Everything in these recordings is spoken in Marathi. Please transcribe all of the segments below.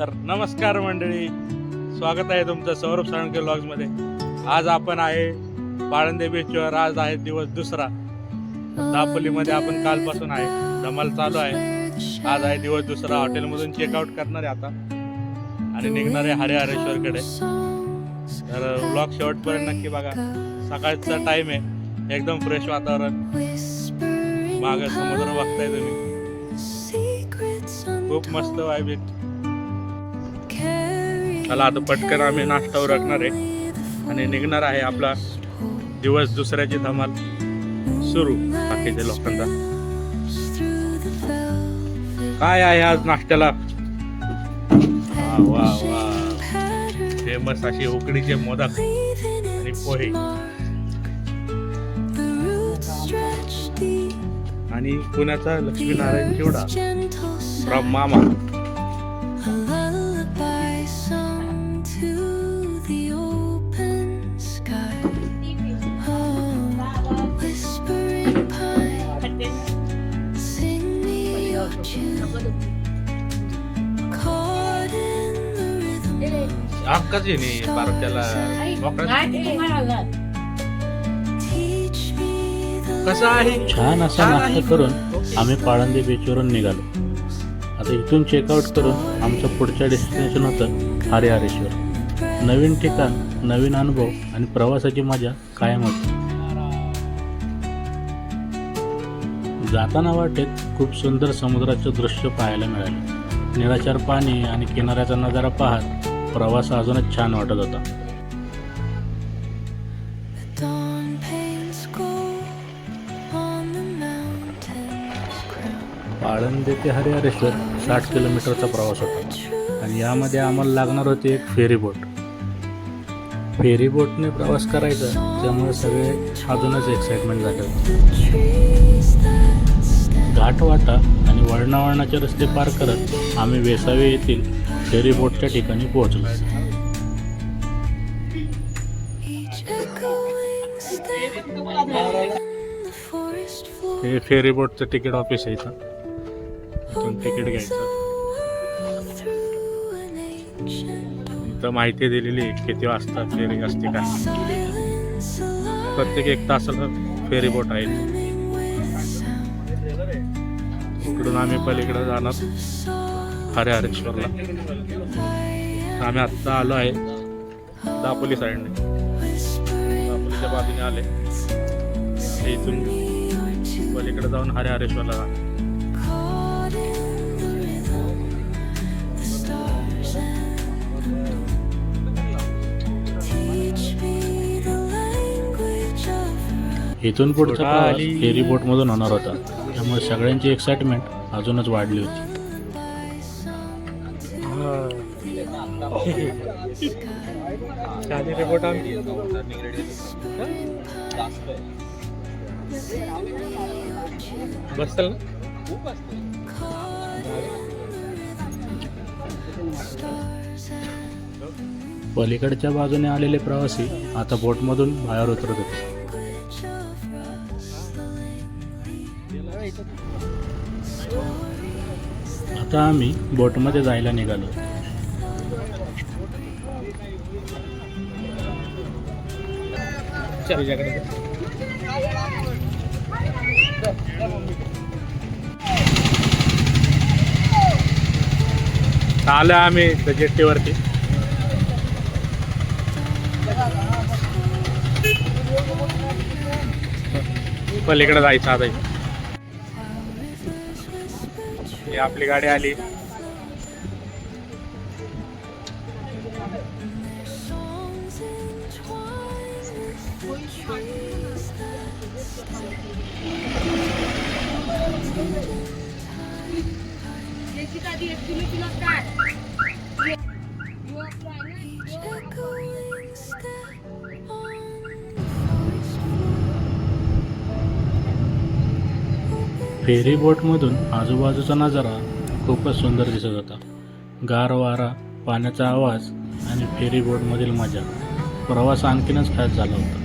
तर नमस्कार मंडळी, स्वागत आहे तुमचं सौरभ साळुंखे व्लॉग्समध्ये. आज आपण आहे पाळंदे बीचवर. आज आहे दिवस दुसरा. दापोलीमध्ये आपण कालपासून आहे, धमाल चालू आहे. आज आहे दिवस दुसरा. हॉटेलमधून चेकआउट करणार आहे आता आणि निघणार आहे हरिहरेश्वरकडे. तर व्लॉग शेवटपर्यंत नक्की बघा. सकाळचा टाइम आहे, एकदम फ्रेश वातावरण. मागे समुद्र बघताय तुम्ही, खूप मस्त वाईब आहे. चला आता पटकन आम्ही नाश्ता उरकणार आहे आणि निघणार आहे. आपला दिवस दुसऱ्याची धमाल सुरू. बाकीच्या लोकांचा काय आहे आज नाश्त्याला? वा वा, फेमस अशी उकडीचे मोदक आणि पोहे आणि पुण्याचा लक्ष्मीनारायण चिवडा फ्रॉम मामा. आकाच आहे नाही पार्ट्याला कसं आहे. छान असा नाश्ता करून आम्ही पाळंदे बीचवरून निघालो. आता इथून चेकआउट करून आमचं पुढच्या डेस्टिनेशन होतं हरिहरेश्वर. नवीन ठिकाण, नवीन अनुभव आणि प्रवासाची मजा कायम होती. जाताना वाटेत खूप सुंदर समुद्राचं दृश्य पाहायला मिळाले. निराचार पाणी आणि किनाऱ्याचा नजारा पाहत प्रवास अजूनच छान वाटत होता. पाळंदे ते हरिहरेश्वर 60 किलोमीटरचा प्रवास होता आणि यामध्ये आम्हाला लागणार होती एक फेरी बोट. फेरी बोटने प्रवास करायचा, त्यामुळे सगळे अजूनच एक्साइटमेंट झाले होते. घाटवाटा आणि वळणावळणाचे रस्ते पार करत आम्ही वेसावे येथील फेरी बोटच्या ठिकाणी पोहोचलो. हे फेरी बोटचं तिकीट ऑफिस आहे. इथून तिकीट घ्यायचं. इथं माहिती दिलेली किती वाजता फेरी असते का. प्रत्येक 1 तासाला फेरी बोट आहे. इकडून आम्ही पलीकडे जाणार हरिहरेश्वरला. आम्ही आत्ता आलो आहे दापोली साईडने, दापोलीच्या बाजूने आले. इथून पलीकडे जाऊन हरिहरेश्वरला जाणार. इथून पुढचा प्रवास फेरी बोट मधून होणार होता, त्यामुळे सगळ्यांची एक्साइटमेंट अजूनच वाढली होती. बसल पलीकडच्या बाजूने आलेले प्रवासी आता बोटमधून बाहेर उतरत होते. आता आम्ही बोटमध्ये जायला निघालो. आलं आम्ही जेट्टीवरती. पलीकडे जायचं आता. ही आपली गाडी आली. फेरी बोटमधून आजूबाजूचा नजारा खूपच सुंदर दिसत होता. गार वारा, पाण्याचा आवाज आणि फेरी बोटमधील मजा. प्रवास आणखीनच खास झाला होता.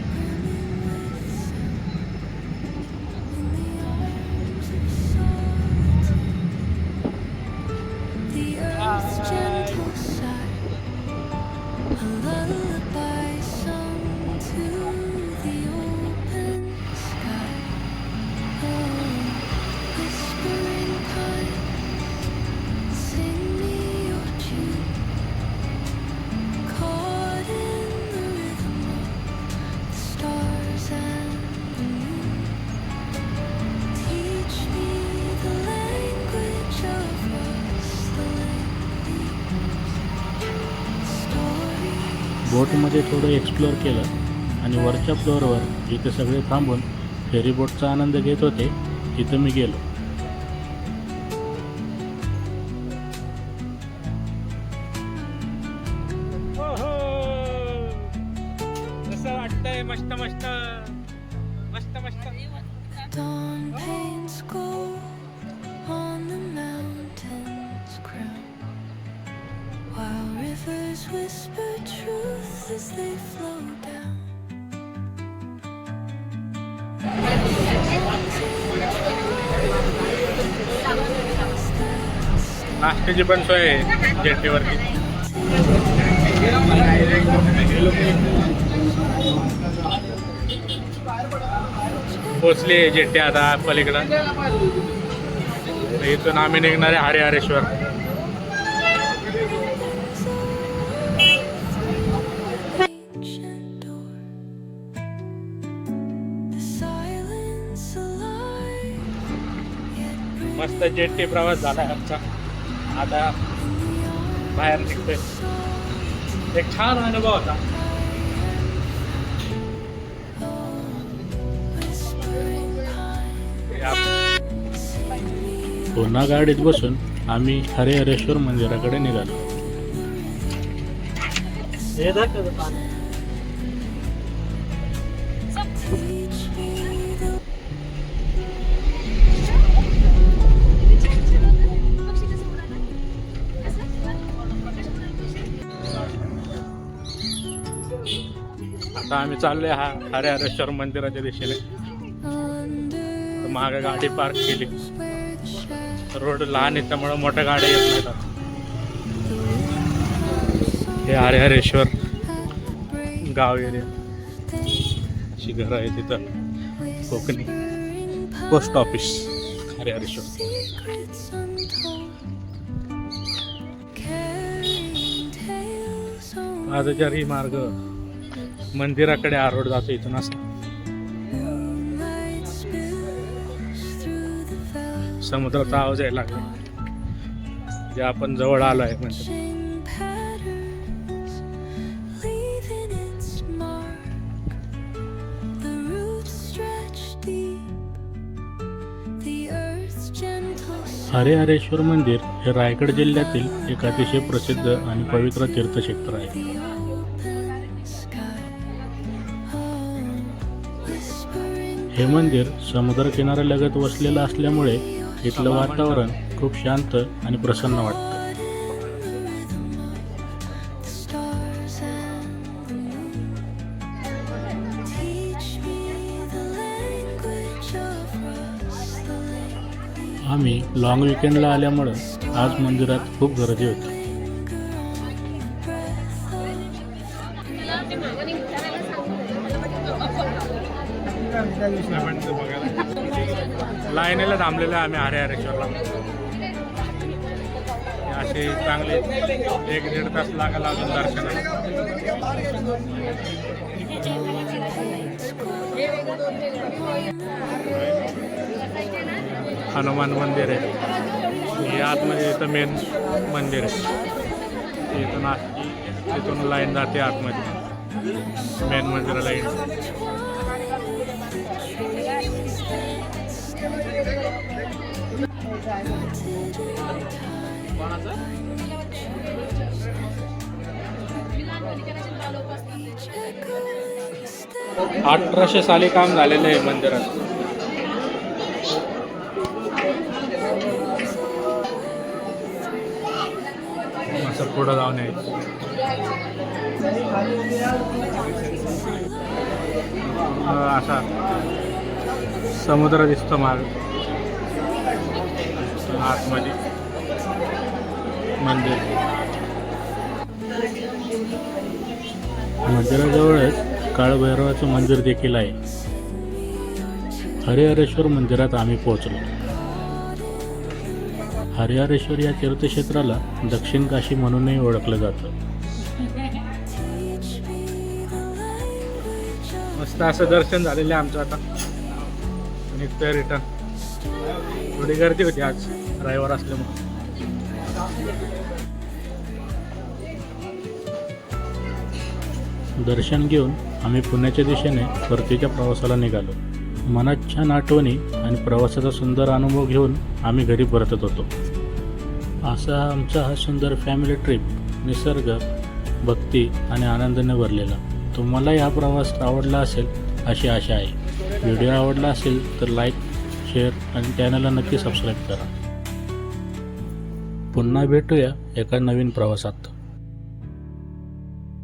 बोटमध्ये थोडं एक्सप्लोअर केलं आणि वरच्या फ्लोअरवर जिथे सगळे थांबून फेरी बोटचा आनंद घेत होते तिथं मी गेलो. कसं वाटतंय? मस्त मस्त मस्त मस्त. Dawn paints gold on the mountain's crown, while rivers whisper truth as they flow down. नाश्त्याची पण सोय आहे जेटीवरती. पोचली जेटी आता पलीकडं. इथून आम्ही निघणार आहे Harihareshwar. Ancient door, the silence alive, yet मस्त जेटी प्रवास झाला आमचा. आता बाहेर निघतोय. एक छान अनुभव होता. पुन्हा गाडीत बसून आम्ही हरिहरेश्वर मंदिराकडे निघालो. आता आम्ही चाललोय हरिहरेश्वर मंदिराच्या दिशेने. मागे गाडी पार्क केली. रोड लहान आहे त्यामुळे मोठ्या गाड्या येत नाहीत. हे हरिहरेश्वर गाव एरिया. अशी घरं आहे तिथं. Konkani post office Harihareshwar. आजच्या ही मार्ग मंदिराकडे हा रोड जातो इथून. असं समुद्राचा आवाज यायला लागला. जे आपण जवळ आलो आहे म्हणजे हरिहरेश्वर मंदिर हे रायगड जिल्ह्यातील एक अतिशय प्रसिद्ध आणि पवित्र तीर्थक्षेत्र आहे. हे मंदिर समुद्र किनाऱ्यालगत वसलेलं असल्यामुळे इथलं वातावरण खूप शांत आणि प्रसन्न वाटतं. आम्ही लॉंग विकेंडला आल्यामुळं आज मंदिरात खूप गर्दी होती. लाईनीला थांबलेलो आहे आम्ही हरिहरेश्वरला. असे चांगले 1-1.5 तास लागला अजून दर्शनाला. हनुमान मंदिर आहे. हे आतमध्ये इथं मेन मंदिर आहे. तिथून लाईन जाते आतमध्ये मेन मंदिराला येईल. 1800 साली काम झालेलं आहे मंदिरात. असं पुढं जाऊन यायचं. असा समुद्र दिसतो माग आतमध्ये मंदिर. मंदिराजवळच काळभैरवाचं मंदिर देखील आहे. हरिहरेश्वर मंदिरात आम्ही पोहोचलो. हरिहरेश्वर या तीर्थक्षेत्राला दक्षिण काशी म्हणूनही ओळखलं जातं. मस्त असं दर्शन झालेलं आहे आमचं. आता निघतोय रिटर्न. थोडी गर्दी होती आज रविवार असल्यामुळे. दर्शन घेऊन आम्ही पुण्याच्या दिशेने परतीच्या प्रवासाला निघालो. मनात छान आठवणी आणि प्रवासाचा सुंदर अनुभव घेऊन आम्ही घरी परतत होतो. असा आमचा हा सुंदर फॅमिली ट्रिप निसर्ग, भक्ती आणि आनंदाने भरलेला. तुम्हालाही हा प्रवास आवडला असेल अशी आशा आहे. व्हिडिओ आवडला असेल तर लाईक, शेअर आणि चॅनलला नक्की सबस्क्राईब करा. पुन्हा भेटूया एका नवीन प्रवासात.